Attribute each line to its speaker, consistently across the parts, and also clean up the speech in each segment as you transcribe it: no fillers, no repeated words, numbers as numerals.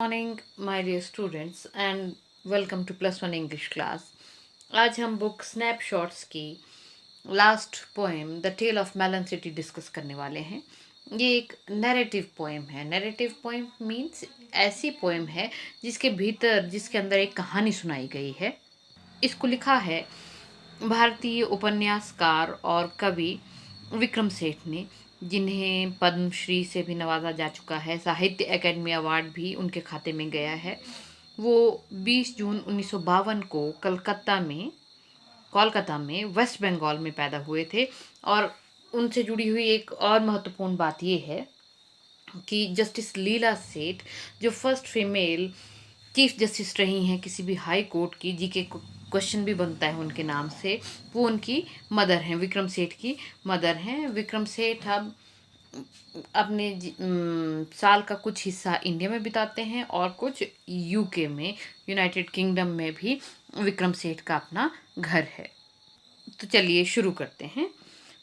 Speaker 1: Morning my dear students and welcome to plus one English class. आज हम book Snapshots की last poem the tale of Melon City discuss करने वाले हैं। ये एक नैरेटिव पोएम है। नैरेटिव पोएम मीन्स ऐसी पोएम है जिसके अंदर एक कहानी सुनाई गई है। इसको लिखा है भारतीय उपन्यासकार और कवि विक्रम सेठ ने, जिन्हें पद्मश्री से भी नवाजा जा चुका है। साहित्य अकेडमी अवार्ड भी उनके खाते में गया है। वो 20 जून 1952 को कोलकाता में वेस्ट बंगाल में पैदा हुए थे। और उनसे जुड़ी हुई एक और महत्वपूर्ण बात ये है कि जस्टिस लीला सेठ, जो फर्स्ट फीमेल चीफ जस्टिस रही हैं किसी भी हाई कोर्ट की, जीके क्वेश्चन भी बनता है उनके नाम से, वो उनकी मदर हैं, विक्रम सेठ की मदर हैं। विक्रम सेठ अब अपने साल का कुछ हिस्सा इंडिया में बिताते हैं और कुछ यूके में, यूनाइटेड किंगडम में भी विक्रम सेठ का अपना घर है। तो चलिए शुरू करते हैं।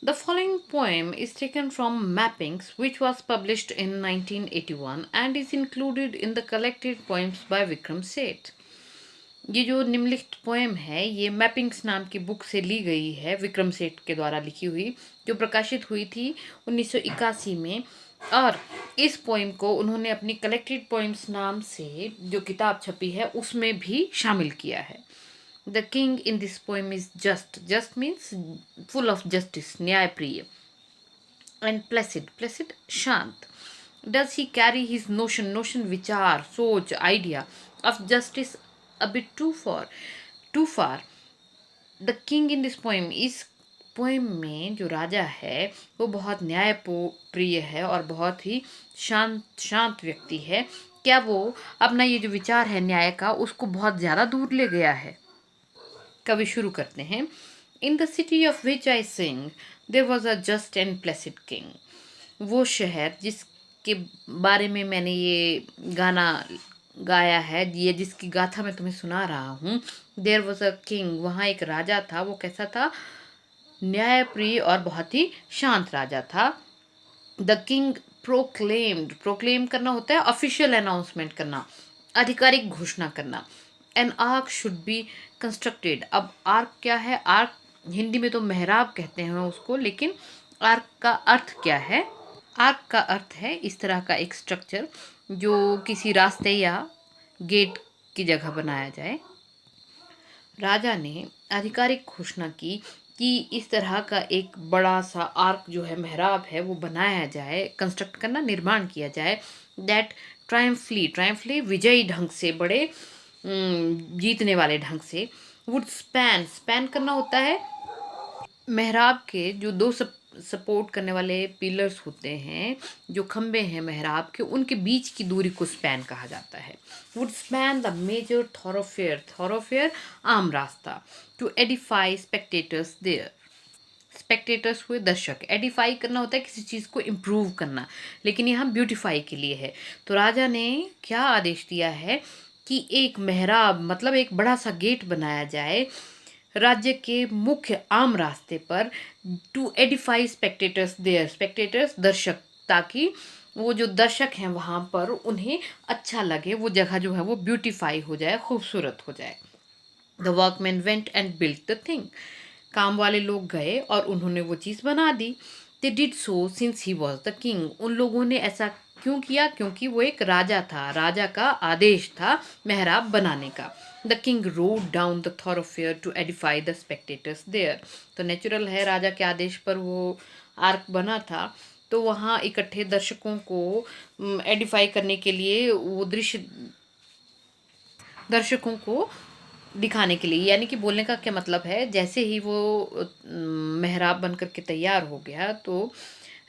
Speaker 1: The following poem is taken from Mappings, which was published in 1981 and is included in the collected poems by Vikram Seth. ये जो निम्नलिखित पोएम है ये मैपिंग्स नाम की बुक से ली गई है, विक्रम सेठ के द्वारा लिखी हुई, जो प्रकाशित हुई थी 1981 में। और इस पोएम को उन्होंने अपनी कलेक्टेड पोएम्स नाम से जो किताब छपी है उसमें भी शामिल किया है। The king in this poem is just. Just means full of justice, न्यायप्रिय, and placid. Placid, शांत. Does he carry his notion, विचार, सोच, idea of justice a bit too far? The king in this poem, इस poem में जो राजा है वो बहुत न्याय प्रिय है और बहुत ही शांत व्यक्ति है। क्या वो अपना ये जो विचार है न्याय का उसको बहुत ज़्यादा दूर ले गया है? कवि शुरू करते हैं। In the city of which I sing there was a just and placid king. वो शहर जिसके बारे में मैंने ये गाना गाया है, ये जिसकी गाथा मैं तुम्हें सुना रहा हूँ, देयर वॉज अ किंग, वहाँ एक राजा था। वो कैसा था? न्यायप्रिय और बहुत ही शांत राजा था। द किंग प्रोक्लेम करना होता है ऑफिशियल अनाउंसमेंट करना, आधिकारिक घोषणा करना। An arc should be constructed. अब आर्क क्या है? आर्क हिंदी में तो मेहराब कहते हैं उसको, लेकिन आर्क का अर्थ क्या है? आर्क का अर्थ है इस तरह का एक स्ट्रक्चर जो किसी रास्ते या गेट की जगह बनाया जाए। राजा ने आधिकारिक घोषणा की कि इस तरह का एक बड़ा सा आर्क जो है, मेहराब है, वो बनाया जाए, कंस्ट्रक्ट करना, निर्माण किया जाए। दैट ट्रायम्फली विजयी ढंग से, बड़े जीतने वाले ढंग से। वुड स्पैन करना होता है मेहराब के जो दो सपोर्ट करने वाले पिलर्स होते हैं, जो खंबे हैं मेहराब के, उनके बीच की दूरी को स्पैन कहा जाता है। Would span the major thoroughfare आम रास्ता, to edify spectators there. Spectators हुए दर्शक। एडिफाई करना होता है किसी चीज़ को इम्प्रूव करना, लेकिन यहाँ ब्यूटिफाई के लिए है। तो राजा ने क्या आदेश दिया है कि एक मेहराब मतलब एक बड़ा सा गेट बनाया जाए राज्य के मुख्य आम रास्ते पर, to edify spectators there, spectators दर्शक, ताकि वो जो दर्शक हैं वहाँ पर उन्हें अच्छा लगे, वो जगह जो है वो ब्यूटिफाई हो जाए, खूबसूरत हो जाए। The workman went and built the thing. काम वाले लोग गए और उन्होंने वो चीज़ बना दी। They did so since he was the king. उन लोगों ने ऐसा क्यों किया? क्योंकि वो एक राजा था, राजा का आदेश था मेहराब बनाने का। The king rode down the thoroughfare to edify the spectators there. तो नेचुरल है, राजा के आदेश पर वो आर्क बना था, तो वहाँ इकट्ठे दर्शकों को एडिफाई करने के लिए, वो दृश्य दर्शकों को दिखाने के लिए, यानी कि बोलने का क्या मतलब है, जैसे ही वो मेहराब बनकर के तैयार हो गया तो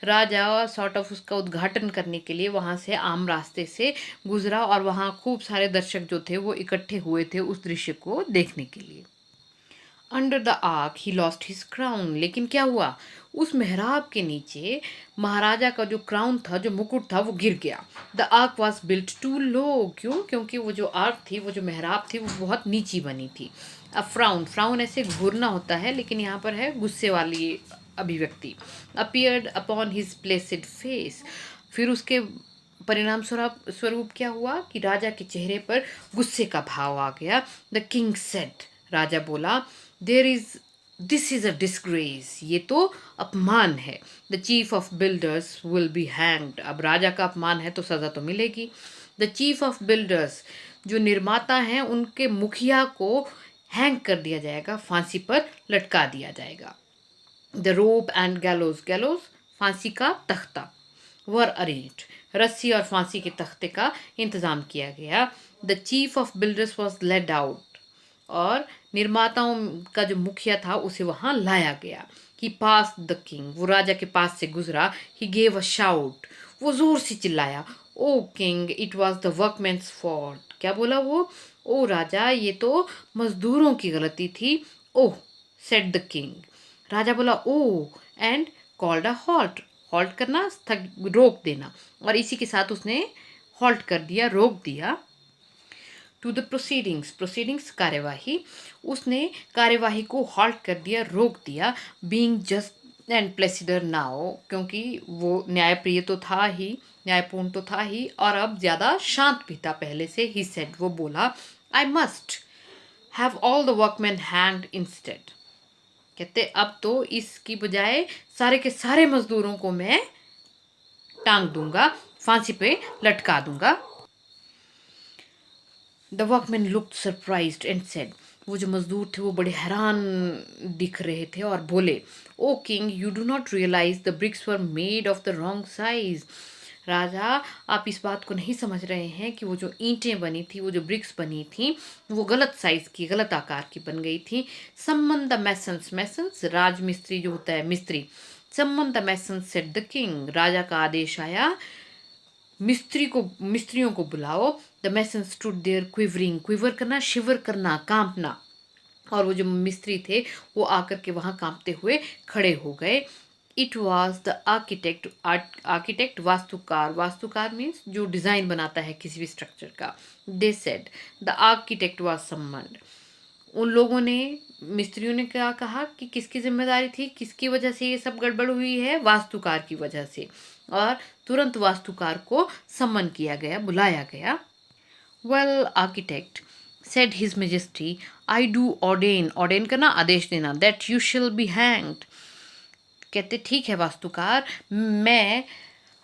Speaker 1: राजा सॉर्ट ऑफ उसका उद्घाटन करने के लिए वहाँ से आम रास्ते से गुजरा और वहाँ खूब सारे दर्शक जो थे वो इकट्ठे हुए थे उस दृश्य को देखने के लिए। Under the arc he lost his crown. लेकिन क्या हुआ? उस मेहराब के नीचे महाराजा का जो क्राउन था, जो मुकुट था, वो गिर गया। The arch was built too low. क्यों? क्योंकि वो जो आर्क थी, वो जो मेहराब थी, वो बहुत नीची बनी थी। अब फ्राउन ऐसे घूरना होता है, लेकिन यहाँ पर है गुस्से वाली अभिव्यक्ति। Appeared upon his Placid face. फिर उसके परिणाम स्वरूप क्या हुआ कि राजा के चेहरे पर गुस्से का भाव आ गया। द किंग सेड, राजा बोला, दिस इज अ डिस्ग्रेस, ये तो अपमान है। The chief of builders will be hanged, अब राजा का अपमान है तो सजा तो मिलेगी। द चीफ ऑफ बिल्डर्स, जो निर्माता हैं उनके मुखिया को हैंग कर दिया जाएगा, फांसी पर लटका दिया जाएगा। द रोप एंड गैलोज, गैलोज फांसी का तख्ता, वर अरेंज्ड, रस्सी और फांसी के तख्ते का इंतजाम किया गया। The chief of builders was laid out, और निर्माताओं का जो मुखिया था उसे वहां लाया गया। ही पास द किंग, वो राजा के पास से गुजरा। ही गेव अ शाउट, वो जोर से चिल्लाया, O king it was the workman's fault, क्या बोला वो, ओ राजा ये तो मजदूरों की गलती थी। ओह, सेड द किंग, राजा बोला O, and called a halt, halt करना रोक देना, और इसी के साथ उसने हॉल्ट कर दिया, रोक दिया। टू द प्रोसीडिंग्स, प्रोसीडिंग्स कार्यवाही, उसने कार्यवाही को हॉल्ट कर दिया, रोक दिया। बीइंग जस्ट एंड प्लेसिडर नाउ, क्योंकि वो न्यायप्रिय तो था ही, न्यायपूर्ण तो था ही, और अब ज़्यादा शांत भी था पहले से। ही सेड, वो बोला, I must have all the workman hanged instead, कहते अब तो इसकी बजाय सारे के सारे मजदूरों को मैं टांग दूंगा, फांसी पे लटका दूंगा। The workman looked surprised and said, वो जो मजदूर थे वो बड़े हैरान दिख रहे थे और बोले, O king you do not realise the bricks were made of the wrong size, राजा आप इस बात को नहीं समझ रहे हैं कि वो जो ईंटें बनी थी, वो जो ब्रिक्स बनी थी, वो गलत साइज की, गलत आकार की बन गई थी। सम्मन द मैसन्स, मैसन्स राजमिस्त्री जो होता है, मिस्त्री, summon the masons said the king, राजा का आदेश आया, मिस्त्रियों को बुलाओ। The mason stood there quivering, quiver करना, शिवर करना, कांपना, और वो जो मिस्त्री थे वो आकर के वहां कांपते हुए खड़े हो गए। It was the architect, architect वास्तुकार, वास्तुकार मीन्स जो डिजाइन बनाता है किसी भी स्ट्रक्चर का। They said the architect was summoned, उन लोगों ने, मिस्त्रियों ने क्या कहा कि किसकी जिम्मेदारी थी, किसकी वजह से ये सब गड़बड़ हुई है, वास्तुकार की वजह से, और तुरंत वास्तुकार को सम्मन किया गया, बुलाया गया। Well architect, said his majesty, I do ordained, ordained करना, आदेश देना, दैट यू शिल बी हैंग्ड, कहते ठीक है वास्तुकार, मैं,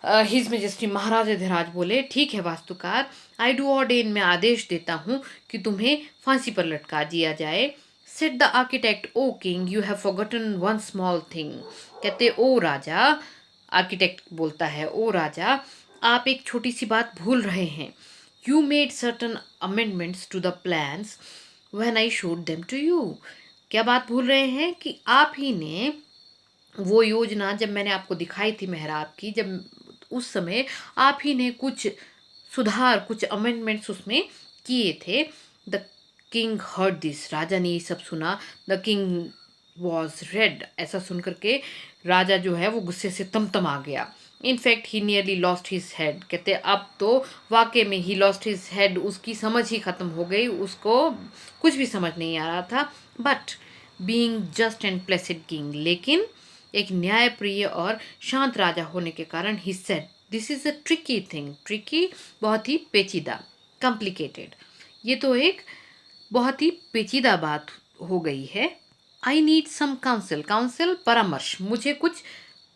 Speaker 1: हिज मेजेस्टी महाराज अधिराज बोले, ठीक है वास्तुकार, आई डू ऑर्डेन, मैं आदेश देता हूँ कि तुम्हें फांसी पर लटका दिया जाए। Said the architect, O king you have forgotten one small thing, कहते ओ राजा, आर्किटेक्ट बोलता है, ओ राजा आप एक छोटी सी बात भूल रहे हैं। You made certain amendments to the plans when I showed them to you, क्या बात भूल रहे हैं कि आप ही ने वो योजना जब मैंने आपको दिखाई थी मेहराब की, जब उस समय आप ही ने कुछ सुधार, कुछ अमेंडमेंट्स उसमें किए थे। द किंग हर्ड दिस, राजा ने ये सब सुना। द किंग वॉज रेड, ऐसा सुन करके राजा जो है वो गुस्से से तमतमा गया। In fact he nearly lost his head, कहते अब तो वाकई में ही लॉस्ट हिज हेड, उसकी समझ ही खत्म हो गई, उसको कुछ भी समझ नहीं आ रहा था। But being just and placid king, लेकिन एक न्यायप्रिय और शांत राजा होने के कारण he said, this is a tricky thing, tricky बहुत ही पेचीदा, कॉम्प्लिकेटेड, ये तो एक बहुत ही पेचीदा बात हो गई है। I need some counsel, counsel परामर्श, मुझे कुछ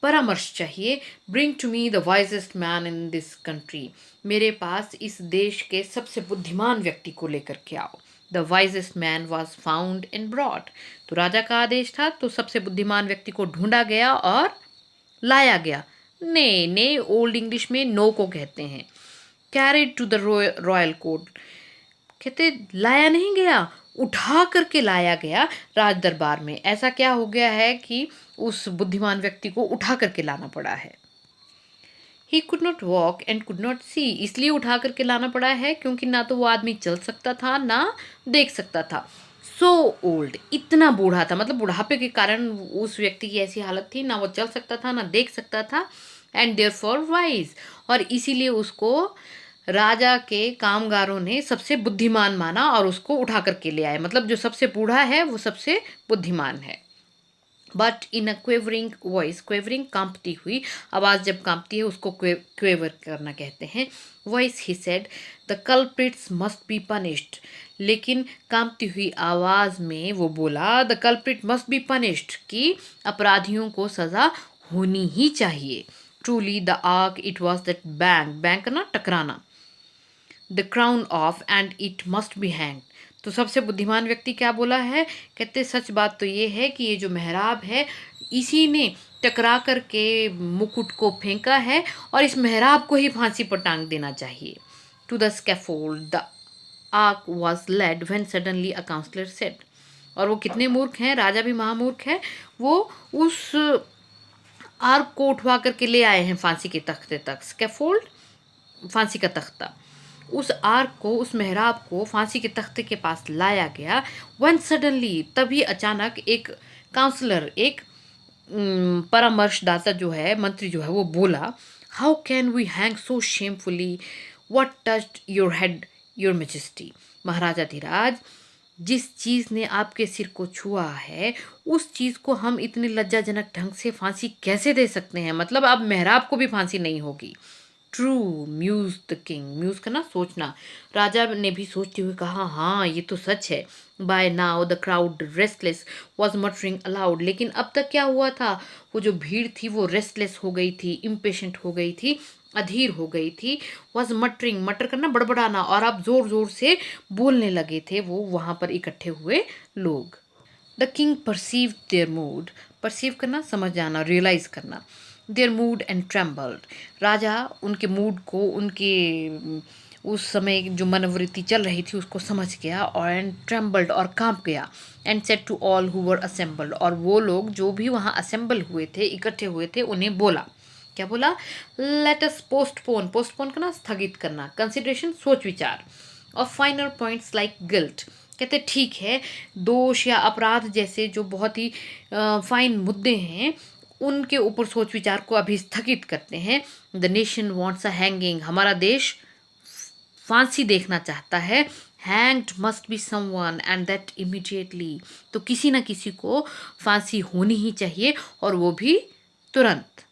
Speaker 1: परामर्श चाहिए। Bring to me the wisest man in this country, मेरे पास इस देश के सबसे बुद्धिमान व्यक्ति को लेकर के आओ। The wisest man was found and brought, तो राजा का आदेश था तो सबसे बुद्धिमान व्यक्ति को ढूंढा गया और लाया गया। ने ने ओल्ड इंग्लिश में नो को कहते हैं। Carried to the royal court, कहते लाया नहीं गया, उठा करके लाया गया राज दरबार में। ऐसा क्या हो गया है कि उस बुद्धिमान व्यक्ति को उठा करके लाना पड़ा है। He could not walk and could not see, इसलिए उठा करके लाना पड़ा है क्योंकि ना तो वो आदमी चल सकता था ना देख सकता था। सो ओल्ड, इतना बूढ़ा था, मतलब बुढ़ापे के कारण उस व्यक्ति की ऐसी हालत थी, ना वो चल सकता था ना देख सकता था। एंड देयर फॉर वाइज, और इसीलिए उसको राजा के कामगारों ने सबसे बुद्धिमान माना और उसको उठा करके ले आए, मतलब जो सबसे बूढ़ा है वो सबसे बुद्धिमान है। बट इन अ क्वेवरिंग वॉइस, क्वेवरिंग कांपती हुई आवाज़, जब कांपती है उसको क्वेवर करना कहते हैं, voice he said the culprits must be punished. लेकिन कांपती हुई आवाज़ में वो बोला the culprit must be punished, कि अपराधियों को सज़ा होनी ही चाहिए। Truly the arch it was that bank, bank करना टकराना, the crown of and it must be hang. तो सबसे बुद्धिमान व्यक्ति क्या बोला है, कहते सच बात तो ये है कि ये जो मेहराब है इसी ने टकरा करके मुकुट को फेंका है और इस मेहराब को ही फांसी पर टांग देना चाहिए। To the scaffold the arch was laid when suddenly a counsellor said. और वो कितने मूर्ख हैं, राजा भी महामूर्ख है, वो उस आर्क को उठवा करके ले आए हैं फांसी के तख्ते तक। स्कैफोल्ड फांसी का तख्ता, उस आर्क को, उस मेहराब को फांसी के तख्ते के पास लाया गया। वन सडनली, तभी अचानक एक काउंसलर, एक परामर्शदाता जो है, मंत्री जो है, वो बोला how can we hang so shamefully, what touched your head your majesty. महाराजा धीराज, जिस चीज़ ने आपके सिर को छुआ है उस चीज़ को हम इतने लज्जाजनक ढंग से फांसी कैसे दे सकते हैं, मतलब अब मेहराब को भी फांसी नहीं होगी। True mused the king, muse का ना सोचना, राजा ने भी सोचते हुए कहा हाँ ये तो सच है। By now the crowd restless was muttering aloud. लेकिन अब तक क्या हुआ था, वो जो भीड़ थी वो रेस्टलेस हो गई थी, इम्पेशेंट हो गई थी, अधीर हो गई थी। वॉज मटरिंग, मटर करना बड़बड़ाना, और अब जोर जोर से बोलने लगे थे वो वहां पर इकट्ठे हुए लोग। The king perceived their mood, perceive करना समझ जाना, रियलाइज करना, देयर मूड एंड ट्रेम्बल्ड। राजा उनके मूड को, उनके उस समय जो मनोवृत्ति चल रही थी उसको समझ गया, और एंड ट्रेम्बल्ड, और कांप गया। And said to all who were assembled, और वो लोग जो भी वहाँ असेंबल हुए थे, इकट्ठे हुए थे, उन्हें बोला, क्या बोला, लेट अस पोस्टपोन, पोस्टपोन करना स्थगित करना, कंसिडरेशन सोच विचार, और फाइनल पॉइंट्स लाइक गिल्ट, कहते ठीक है, दोष या अपराध जैसे जो बहुत ही फाइन मुद्दे हैं उनके ऊपर सोच विचार को अभी स्थगित करते हैं। The nation wants a hanging, हमारा देश फांसी देखना चाहता है। Hanged must be someone and that immediately, तो किसी ना किसी को फांसी होनी ही चाहिए, और वो भी तुरंत।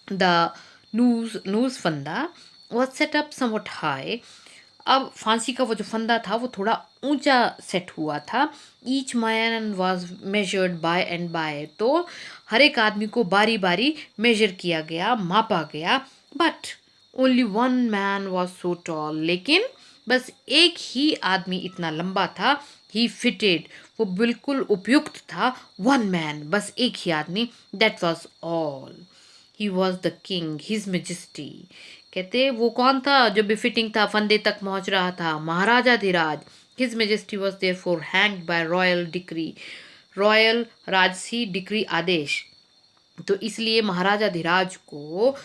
Speaker 1: द न्यूज़ फंदा was set up somewhat high, अब फांसी का वो जो फंदा था वो थोड़ा ऊंचा सेट हुआ था। Each man was measured by and by, तो हर एक आदमी को बारी बारी मेजर किया गया, मापा गया। But only one man was so tall, लेकिन बस एक ही आदमी इतना लंबा था। ही फिटेड, वो बिल्कुल उपयुक्त था। वन मैन, बस एक ही आदमी, that was all. He was the king his majesty, कहते वो कौन था जो बिफिटिंग था, फंदे तक पहुंच रहा था, महाराजा धीराज। His majesty was there for hanged by royal decree, royal राजसी डिक्री आदेश, तो इसलिए महाराजा धीराज को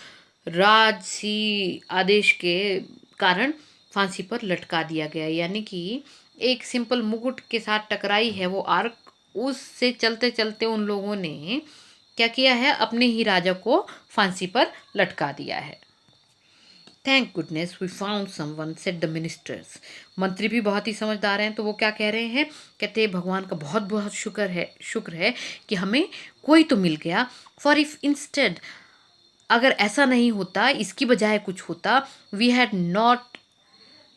Speaker 1: राजसी आदेश के कारण फांसी पर लटका दिया गया। यानी कि एक सिंपल मुकुट के साथ टकराई है वो आर्क, उससे चलते चलते उन लोगों ने क्या किया है, अपने ही राजा को फांसी पर लटका दिया है। Thank goodness we found someone, said the ministers. मंत्री भी बहुत ही समझदार हैं, तो वो क्या कह रहे हैं, कहते हैं भगवान का बहुत बहुत शुक्र है कि हमें कोई तो मिल गया। फॉर इफ इंस्टेड, अगर ऐसा नहीं होता, इसकी बजाय कुछ होता, we had not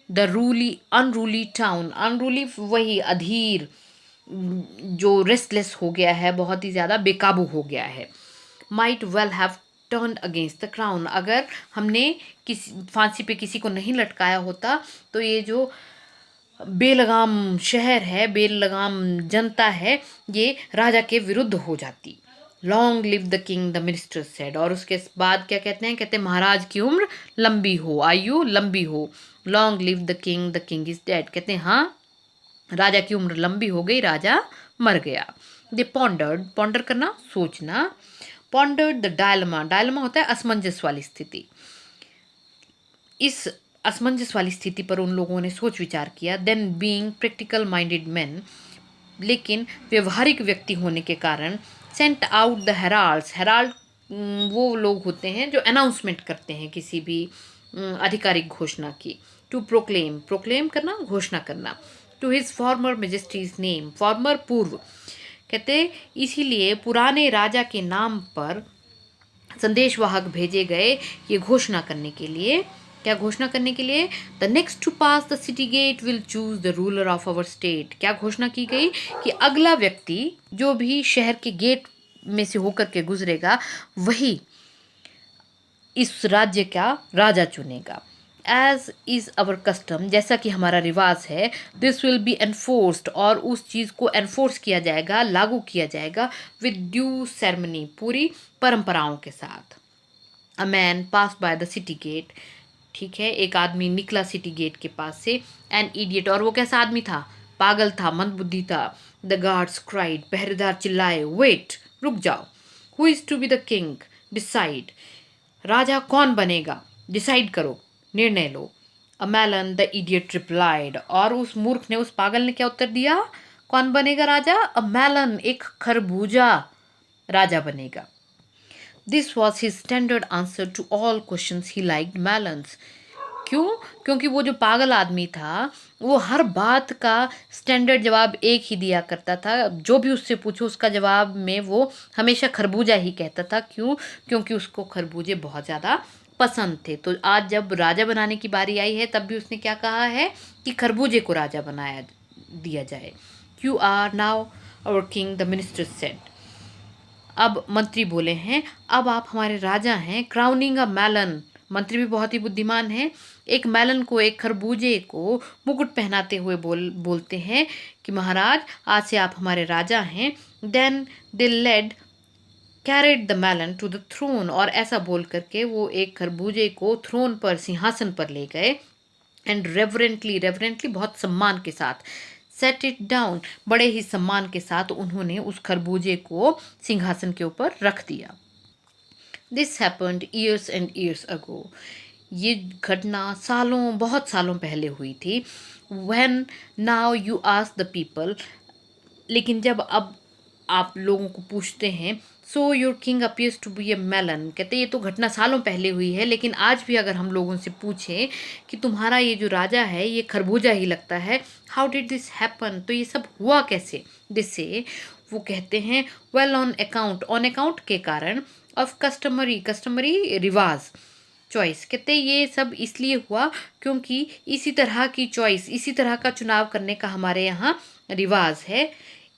Speaker 1: the ruly unruly town, unruly वही अधीर, जो रेस्टलेस हो गया है, बहुत ही ज़्यादा बेकाबू हो गया है। Might well have turn against the crown, अगर हमने किसी फांसी पे किसी को नहीं लटकाया होता तो ये जो बेलगाम शहर है, बेलगाम जनता है, ये राजा के विरुद्ध हो जाती। Long live the king the minister said, और उसके बाद क्या कहते हैं, कहते हैं महाराज की उम्र लंबी हो, आयु लंबी हो। Long live the king is dead, कहते हैं हाँ राजा की उम्र लंबी हो गई, राजा मर गया। दे पॉन्डर्ड, पॉन्डर करना सोचना, पॉन्डर्ड द डायलमा, डायलमा होता है असमंजस वाली स्थिति, इस असमंजस वाली स्थिति पर उन लोगों ने सोच विचार किया। Then being practical minded man, लेकिन व्यवहारिक व्यक्ति होने के कारण, sent out the heralds, herald वो लोग होते हैं जो अनाउंसमेंट करते हैं किसी भी आधिकारिक घोषणा की। टू प्रोक्लेम, प्रोक्लेम करना घोषणा करना। To his former majesty's name, former पूर्व, कहते इसीलिए पुराने राजा के नाम पर संदेशवाहक भेजे गए ये घोषणा करने के लिए। क्या घोषणा करने के लिए? The next to pass the city gate will choose the ruler of our state. क्या घोषणा की गई कि अगला व्यक्ति जो भी शहर के गेट में से होकर के गुजरेगा वही इस राज्य का राजा चुनेगा। एज इज अवर कस्टम, जैसा कि हमारा रिवाज है, दिस विल बी एनफोर्स्ड, और उस चीज़ को एनफोर्स किया जाएगा, लागू किया जाएगा विद ड्यू सेरेमनी, पूरी परंपराओं के साथ। A man pass by the city gate, ठीक है, एक आदमी निकला सिटी गेट के पास से। एन इडियट, और वो कैसा आदमी था? पागल था, मंदबुद्धि था। द गार्ड्स क्राइड, पहरेदार चिल्लाए, वेट, रुक जाओ। Who is to be the king, decide, राजा कौन बनेगा, डिसाइड करो, निर्णय लो। A melon the idiot replied, और उस मूर्ख ने, उस पागल ने क्या उत्तर दिया? कौन बनेगा राजा? अ मैलन, एक खरबूजा राजा बनेगा। This was his standard answer to all question he like melons। क्यों? क्योंकि वो जो पागल आदमी था वो हर बात का स्टैंडर्ड जवाब एक ही दिया करता था। जो भी उससे पूछो उसका जवाब में वो हमेशा खरबूजा ही कहता था। क्यों? क्योंकि उसको खरबूजे बहुत ज़्यादा पसंद थे। तो आज जब राजा बनाने की बारी आई है तब भी उसने क्या कहा है कि खरबूजे को राजा बनाया दिया जाए। You are now our king, the minister said. अब मंत्री बोले हैं, अब आप हमारे राजा हैं। क्राउनिंग अ मैलन, मंत्री भी बहुत ही बुद्धिमान है। एक मैलन को, एक खरबूजे को मुकुट पहनाते हुए बोलते हैं कि महाराज आज से आप हमारे राजा हैं। Then they led carried the melon to the throne, और ऐसा बोल करके वो एक खरबूजे को थ्रोन पर, सिंहासन पर ले गए। एंड रेवरेंटली, रेवरेंटली बहुत सम्मान के साथ, सेट इट डाउन, बड़े ही सम्मान के साथ उन्होंने उस खरबूजे को सिंहासन के ऊपर रख दिया। This happened years and years ago, ये घटना सालों, बहुत सालों पहले हुई थी। When now you ask the people, लेकिन जब अब आप लोगों को पूछते हैं, so your king appears to be a melon, कहते ये तो घटना सालों पहले हुई है, लेकिन आज भी अगर हम लोगों से पूछें कि तुम्हारा ये जो राजा है ये खरबूजा ही लगता है, हाउ डिड दिस हैपन, तो ये सब हुआ कैसे? दिससे वो कहते हैं, well on account, on account के कारण, ऑफ कस्टमरी, कस्टमरी रिवाज, चॉइस, कहते ये सब इसलिए हुआ क्योंकि इसी तरह की चॉइस, इसी तरह का चुनाव करने का हमारे यहाँ रिवाज है।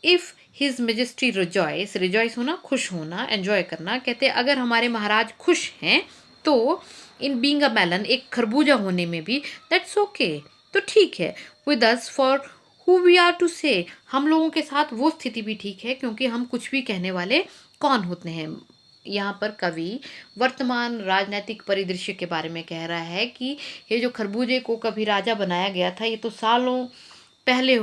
Speaker 1: If his majesty rejoice, rejoice होना, खुश होना, एंजॉय करना, कहते अगर हमारे महाराज खुश हैं तो इन बीइंग अ मेलन, एक खरबूजा होने में भी, दैट्स ओके, तो ठीक है। With us for who we are to say, हम लोगों के साथ वो स्थिति भी ठीक है क्योंकि हम कुछ भी कहने वाले कौन होते हैं। यहाँ पर कवि वर्तमान राजनीतिक परिदृश्य के बारे में कह रहा है कि ये जो खरबूजे को कभी राजा बनाया गया था ये तो सालों पहले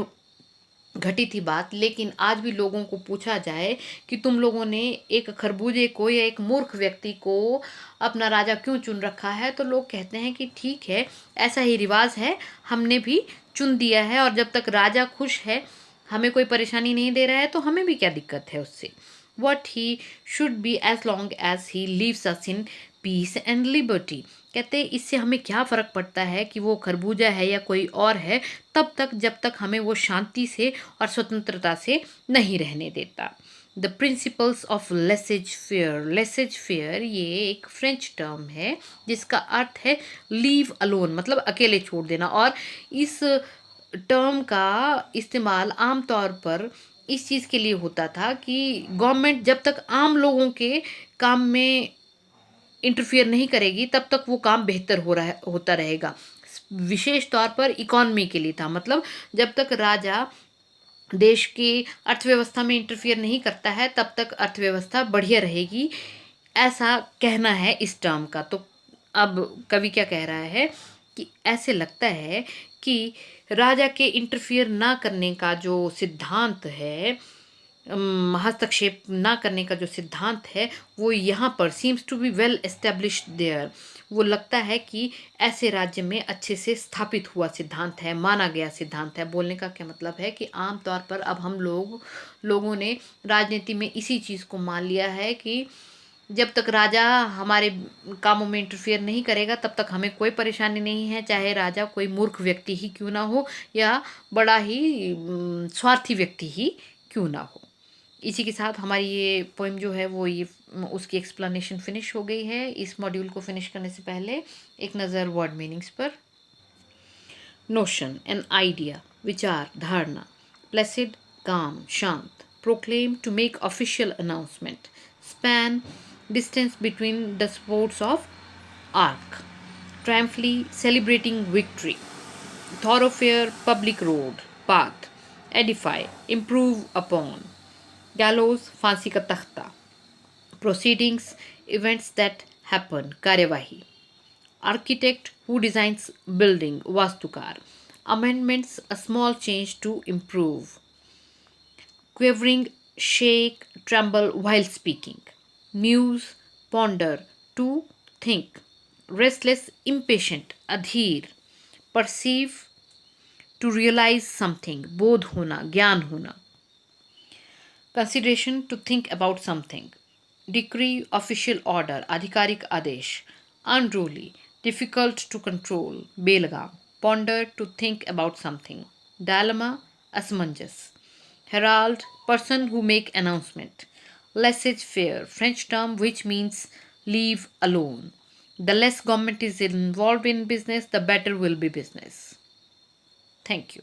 Speaker 1: घटी थी बात, लेकिन आज भी लोगों को पूछा जाए कि तुम लोगों ने एक खरबूजे को या एक मूर्ख व्यक्ति को अपना राजा क्यों चुन रखा है, तो लोग कहते हैं कि ठीक है, ऐसा ही रिवाज है, हमने भी चुन दिया है, और जब तक राजा खुश है, हमें कोई परेशानी नहीं दे रहा है, तो हमें भी क्या दिक्कत है उससे। What he should be as long as he leaves us in peace and liberty, कहते इससे हमें क्या फ़र्क पड़ता है कि वो खरबूजा है या कोई और है, तब तक जब तक हमें वो शांति से और स्वतंत्रता से नहीं रहने देता। The principles of laces fair, laces fair ये एक फ्रेंच टर्म है जिसका अर्थ है लीव अलोन, मतलब अकेले छोड़ देना, और इस टर्म का इस्तेमाल आमतौर पर इस चीज़ के लिए होता था कि गवर्नमेंट जब तक आम लोगों के काम में इंटरफियर नहीं करेगी तब तक वो काम बेहतर होता रहेगा। विशेष तौर पर इकॉनमी के लिए था, मतलब जब तक राजा देश की अर्थव्यवस्था में इंटरफियर नहीं करता है तब तक अर्थव्यवस्था बढ़िया रहेगी, ऐसा कहना है इस टर्म का। तो अब कवि क्या कह रहा है कि ऐसे लगता है कि राजा के इंटरफियर ना करने का जो सिद्धांत है, हस्तक्षेप ना करने का जो सिद्धांत है, वो यहाँ पर seems to be well established there, वो लगता है कि ऐसे राज्य में अच्छे से स्थापित हुआ सिद्धांत है, माना गया सिद्धांत है। बोलने का क्या मतलब है कि आम तौर पर अब हम लोगों ने राजनीति में इसी चीज़ को मान लिया है कि जब तक राजा हमारे कामों में इंटरफियर नहीं करेगा तब तक हमें कोई परेशानी नहीं है, चाहे राजा कोई मूर्ख व्यक्ति ही क्यों ना हो या बड़ा ही स्वार्थी व्यक्ति ही क्यों ना हो। इसी के साथ हमारी ये पोएम जो है वो ये उसकी एक्सप्लेनेशन फिनिश हो गई है। इस मॉड्यूल को फिनिश करने से पहले एक नज़र वर्ड मीनिंग्स पर। नोशन एन आइडिया, विचार, धारणा। प्लेसिड, काम, शांत। Proclaim, to make official announcement. Span, distance between the sports of arch. Triumphantly, celebrating victory. Thoroughfare, public road, path. Edify, improve upon. Gallows, फांसी का तख्ता. Proceedings, events that happen, कार्यवाही. Architect, who designs building, वास्तुकार. Amendments, a small change to improve. Quivering, shake, tremble while speaking. Muse, ponder, to think. Restless, impatient, adhere. Perceive, to realize something, bodh hona, ज्ञान होना. Consideration, to think about something. Decree, official order, आधिकारिक आदेश. Unruly, difficult to control, Belgaum. Ponder, to think about something. Dilemma, असमंजस. Herald, person who make announcement. Laissez-faire, French term which means leave alone. The less government is involved in business, the better will be business. Thank you.